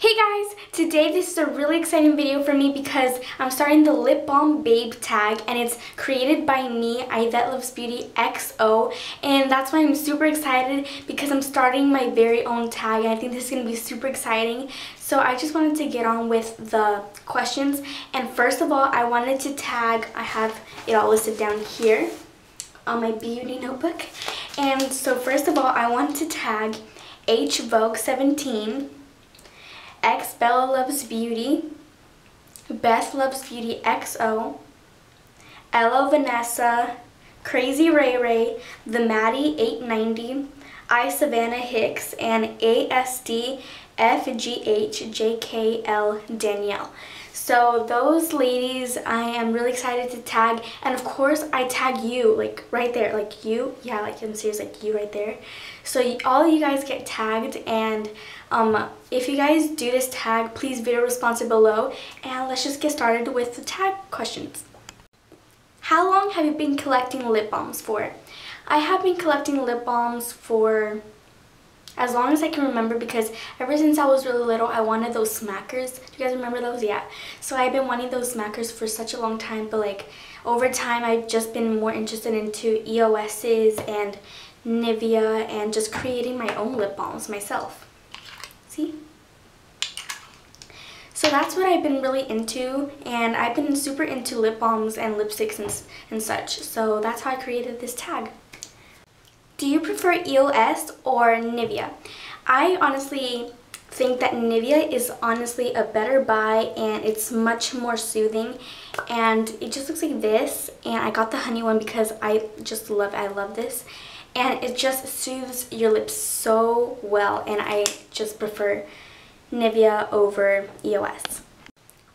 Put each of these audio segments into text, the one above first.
Hey guys! Today this is a really exciting video for me because I'm starting the Lip Balm Babe tag and it's created by me, Yvette Loves Beauty XO, and that's why I'm super excited because I'm starting my very own tag and I think this is going to be super exciting. So I just wanted to get on with the questions, and first of all I wanted to tag, I have it all listed down here on my beauty notebook, and so first of all I want to tag H Vogue 17, X Bella Loves Beauty, Beth Loves Beauty XO, Ella Vanessa, Crazy Ray Ray, The Maddie 890, I Savannah Hicks, and ASD FGH Danielle. So those ladies I am really excited to tag, and of course I tag you, like right there, like you, yeah, like I'm serious, like you right there. So all of you guys get tagged, and if you guys do this tag, please video response it below, and let's just get started with the tag questions. How long have you been collecting lip balms for? I have been collecting lip balms for as long as I can remember, because ever since I was really little I wanted those smackers. Do you guys remember those? Yeah. So I've been wanting those smackers for such a long time, but like over time I've just been more interested into EOS's and Nivea and just creating my own lip balms myself. See? So that's what I've been really into, and I've been super into lip balms and lipsticks and such. So that's how I created this tag. Do you prefer EOS or Nivea? I honestly think that Nivea is honestly a better buy, and it's much more soothing, and it just looks like this, and I got the honey one because I love this, and it just soothes your lips so well, and I just prefer Nivea over EOS.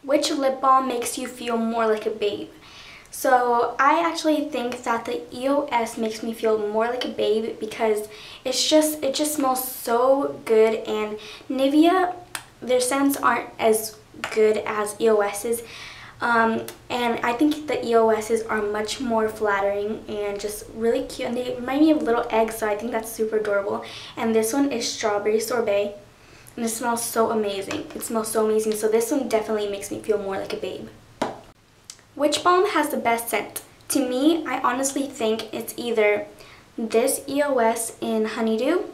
Which lip balm makes you feel more like a babe? So I actually think that the EOS makes me feel more like a babe because it just smells so good, and Nivea, their scents aren't as good as EOS's, and I think the EOS's are much more flattering and just really cute, and they remind me of little eggs, so I think that's super adorable. And this one is Strawberry Sorbet, and it smells so amazing. It smells so amazing, so this one definitely makes me feel more like a babe. Which balm has the best scent? To me, I honestly think it's either this EOS in Honeydew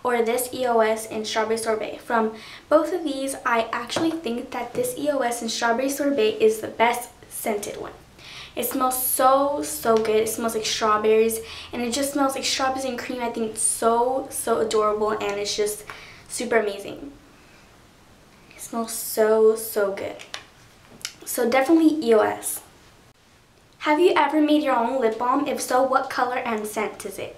or this EOS in Strawberry Sorbet. From both of these, I actually think that this EOS in Strawberry Sorbet is the best scented one. It smells so good. It smells like strawberries, and it just smells like strawberries and cream. I think it's so adorable, and it's just super amazing. It smells so good. So definitely EOS. Have you ever made your own lip balm? If so, what color and scent is it?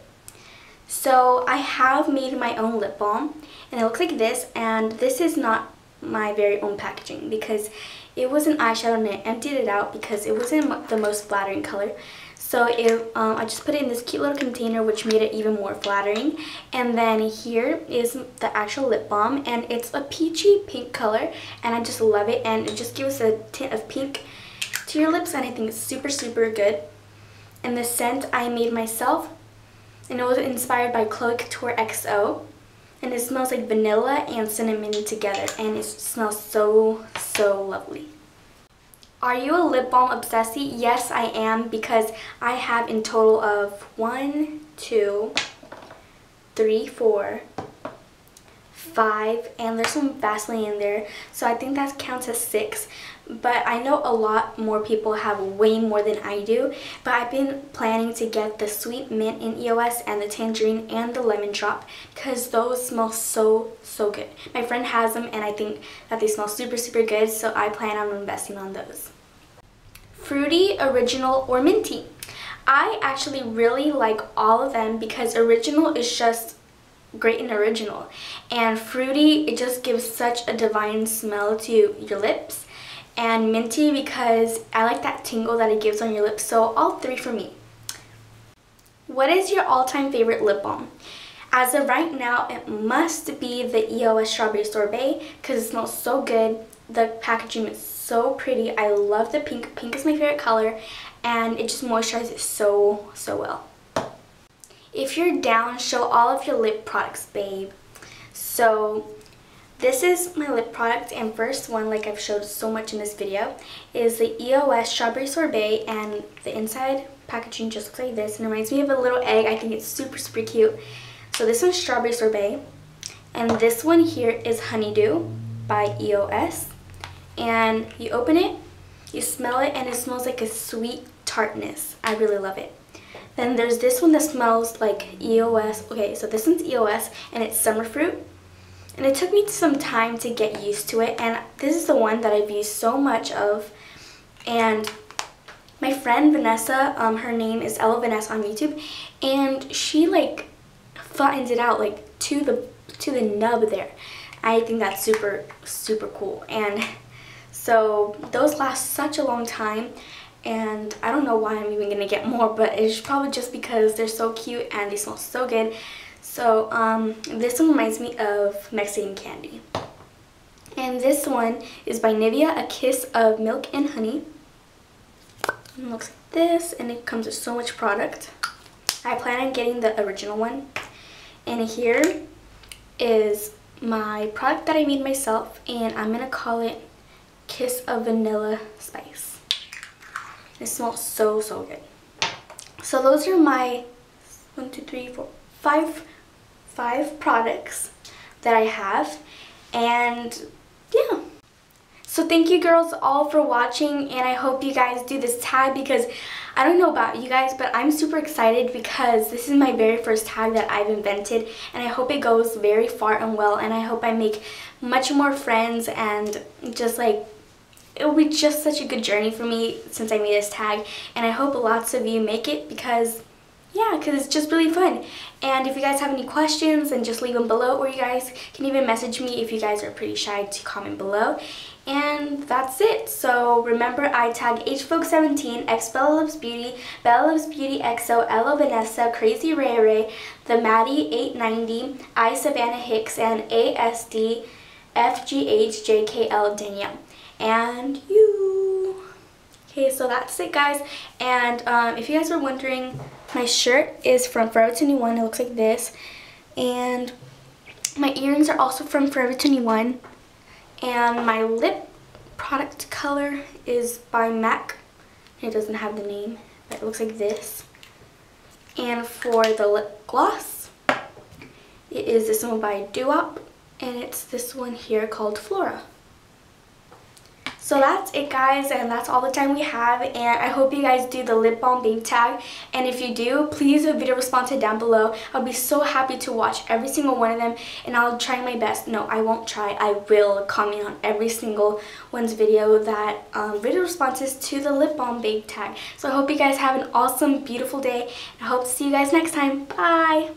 So I have made my own lip balm, and it looks like this, and this is not my very own packaging because it was an eyeshadow and I emptied it out because it wasn't the most flattering color. So I just put it in this cute little container, which made it even more flattering. And then here is the actual lip balm, and it's a peachy pink color, and I just love it, and it just gives a tint of pink to your lips, and I think it's super good. And the scent I made myself, and it was inspired by Chloe Couture XO, and it smells like vanilla and cinnamon together, and it smells so lovely. Are you a lip balm obsessee? Yes, I am, because I have in total of 1, 2, 3, 4, 5, and there's some Vaseline in there, so I think that counts as 6. But I know a lot more people have way more than I do, but I've been planning to get the Sweet Mint in EOS and the Tangerine and the Lemon Drop because those smell so good. My friend has them, and I think that they smell super good, so I plan on investing on those. Fruity, Original, or Minty? I actually really like all of them because Original is just great and original, and Fruity, it just gives such a divine smell to your lips, and Minty because I like that tingle that it gives on your lips. So all 3 for me. What is your all-time favorite lip balm? As of right now, it must be the EOS Strawberry Sorbet because it smells so good. The packaging is so pretty. I love the pink. Pink is my favorite color, and it just moisturizes so well. If you're down, show all of your lip products, babe. So This is my lip product, and first one, like I've showed so much in this video, is the EOS Strawberry Sorbet, and the inside packaging just looks like this, and it reminds me of a little egg. I think it's super, super cute. So this one's Strawberry Sorbet, and this one here is Honeydew by EOS, and you open it, you smell it, and it smells like a sweet tartness. I really love it. Then there's this one that smells like EOS. Okay, so this one's EOS, and it's Summer Fruit. And it took me some time to get used to it, and this is the one that I've used so much of. And my friend Vanessa, her name is Ella Vanessa on YouTube, and she like flattens it out like to the nub there. I think that's super, super cool. And so those last such a long time, and I don't know why I'm even gonna get more, but it's probably just because they're so cute and they smell so good. So this one reminds me of Mexican candy. And this one is by Nivea, A Kiss of Milk and Honey. It looks like this, and it comes with so much product. I plan on getting the original one. And here is my product that I made myself, and I'm gonna call it Kiss of Vanilla Spice. It smells so, so good. So those are my 5 products that I have, and yeah. So thank you girls all for watching, and I hope you guys do this tag, because I don't know about you guys, but I'm super excited because this is my very first tag that I've invented, and I hope it goes very far and well, and I hope I make much more friends, and just like it will be just such a good journey for me since I made this tag, and I hope lots of you make it, because yeah, because it's just really fun. And if you guys have any questions, then just leave them below, or you guys can even message me if you guys are pretty shy to comment below. And that's it. So remember, I tag HVogue17, X Bella Loves Beauty, Bella Loves Beauty XO, Ella Vanessa, Crazy Ray Ray, The Maddie 890, I Savannah Hicks, and ASD FGHJKL Danielle. And you. Okay, so that's it guys. And if you guys are wondering, my shirt is from Forever 21. It looks like this. And my earrings are also from Forever 21. And my lip product color is by MAC. It doesn't have the name, but it looks like this. And for the lip gloss, it is this one by Duop, and it's this one here called Flora. So that's it guys, and that's all the time we have, and I hope you guys do the lip balm babe tag, and if you do, please video response it down below. I'll be so happy to watch every single one of them, and I'll try my best. No, I won't try. I will comment on every single one's video that video responses to the lip balm babe tag. So I hope you guys have an awesome, beautiful day, and I hope to see you guys next time. Bye!